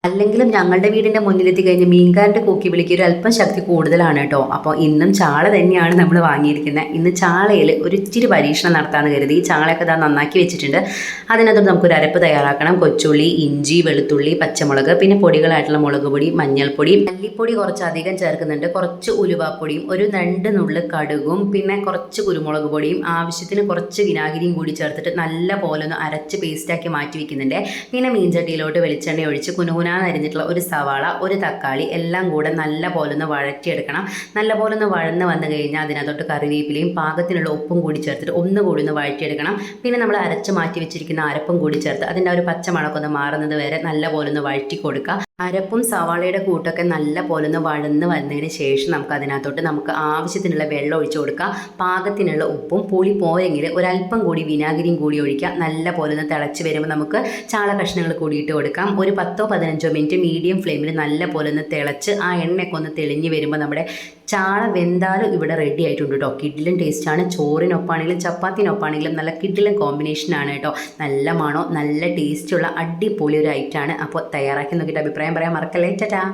അല്ലെങ്കിലും ഞങ്ങളുടെ വീടിൻ്റെ മുന്നിലെത്തി കഴിഞ്ഞ് മീൻകാരൻ്റെ കൂക്കി വിളിക്ക് ഒരു അല്പം ശക്തി കൂടുതലാണ് കേട്ടോ. അപ്പോൾ ഇന്നും ചാള തന്നെയാണ് നമ്മൾ വാങ്ങിയിരിക്കുന്നത്. ഇന്ന് ചാളയിൽ ഒരു ഇച്ചിരി പരീക്ഷണം നടത്താമെന്ന് കരുതി ചാളയൊക്കെ ഇതാ നന്നാക്കി വെച്ചിട്ടുണ്ട്. അതിനകത്ത് നമുക്കൊരു അരപ്പ് തയ്യാറാക്കണം. കൊച്ചുള്ളി, ഇഞ്ചി, വെളുത്തുള്ളി, പച്ചമുളക്, പിന്നെ പൊടികളായിട്ടുള്ള മുളക് പൊടി, മഞ്ഞൾപ്പൊടി, മല്ലിപ്പൊടി കുറച്ചധികം ചേർക്കുന്നുണ്ട്, കുറച്ച് ഉലുവാപ്പൊടിയും, ഒരു 2 നുള്ള് കടുകും, പിന്നെ കുറച്ച് കുരുമുളക് പൊടിയും, ആവശ്യത്തിന് കുറച്ച് വിനാഗിരിയും കൂടി ചേർത്തിട്ട് നല്ല പോലെ ഒന്ന് അരച്ച് പേസ്റ്റാക്കി മാറ്റി വയ്ക്കുന്നുണ്ട്. പിന്നെ മീൻചട്ടിയിലോട്ട് വെളിച്ചെണ്ണ ഒഴിച്ച് കുനുകുന അരിഞ്ഞിട്ടുള്ള ഒരു സവാള, ഒരു തക്കാളി എല്ലാം കൂടെ നല്ല പോലെ ഒന്ന് വഴറ്റിയെടുക്കണം. നല്ല പോലെ ഒന്ന് വഴന്ന് വന്നു കഴിഞ്ഞാൽ അതിനകത്തോട്ട് കറിവേപ്പിലയും പാകത്തിനുള്ള ഉപ്പും കൂടി ചേർത്തിട്ട് ഒന്നുകൂടി ഒന്ന് വഴറ്റിയെടുക്കണം. പിന്നെ നമ്മൾ അരച്ച് മാറ്റി വെച്ചിരിക്കുന്ന അരപ്പും കൂടി ചേർത്ത് അതിൻ്റെ ഒരു പച്ചമണമൊക്കെ ഒന്ന് മാറുന്നത് വരെ നല്ല പോലെ ഒന്ന് വഴറ്റി കൊടുക്കുക. അരപ്പും സവാളയുടെ കൂട്ടൊക്കെ നല്ല പോലെ ഒന്ന് വഴന്ന് വന്നതിന് ശേഷം നമുക്ക് ആവശ്യത്തിനുള്ള വെള്ളം ഒഴിച്ചു കൊടുക്കുക. പാകത്തിനുള്ള ഉപ്പും, പുളി പോരെങ്കിൽ ഒരല്പം കൂടി വിനാഗിരിയും കൂടി ഒഴിക്കുക. നല്ല പോലെ ഒന്ന് തിളച്ച് വരുമ്പോൾ നമുക്ക് ചാള കഷ്ണങ്ങൾ കൂടി ഇട്ട് കൊടുക്കാം. ഒരു 10-15 മിനിറ്റ് മീഡിയം ഫ്ലെയിമിൽ നല്ല പോലെ ഒന്ന് തിളച്ച് ആ എണ്ണയൊക്കെ ഒന്ന് തെളിഞ്ഞ് വരുമ്പോൾ നമ്മുടെ ചാള വെന്താലും ഇവിടെ റെഡി ആയിട്ടുണ്ട് കേട്ടോ. കിഡിലും ടേസ്റ്റാണ്. ചോറിനൊപ്പാണെങ്കിലും ചപ്പാത്തിനൊപ്പാണെങ്കിലും നല്ല കിഡിലും കോമ്പിനേഷനാണ് കേട്ടോ. നല്ല മണോ നല്ല ടേസ്റ്റുള്ള അടിപൊളി ഒരു ഐറ്റമാണ്. അപ്പോൾ തയ്യാറാക്കി നോക്കിയിട്ട് അഭിപ്രായം പറയാൻ മറക്കല്ലേ. ടാറ്റാ.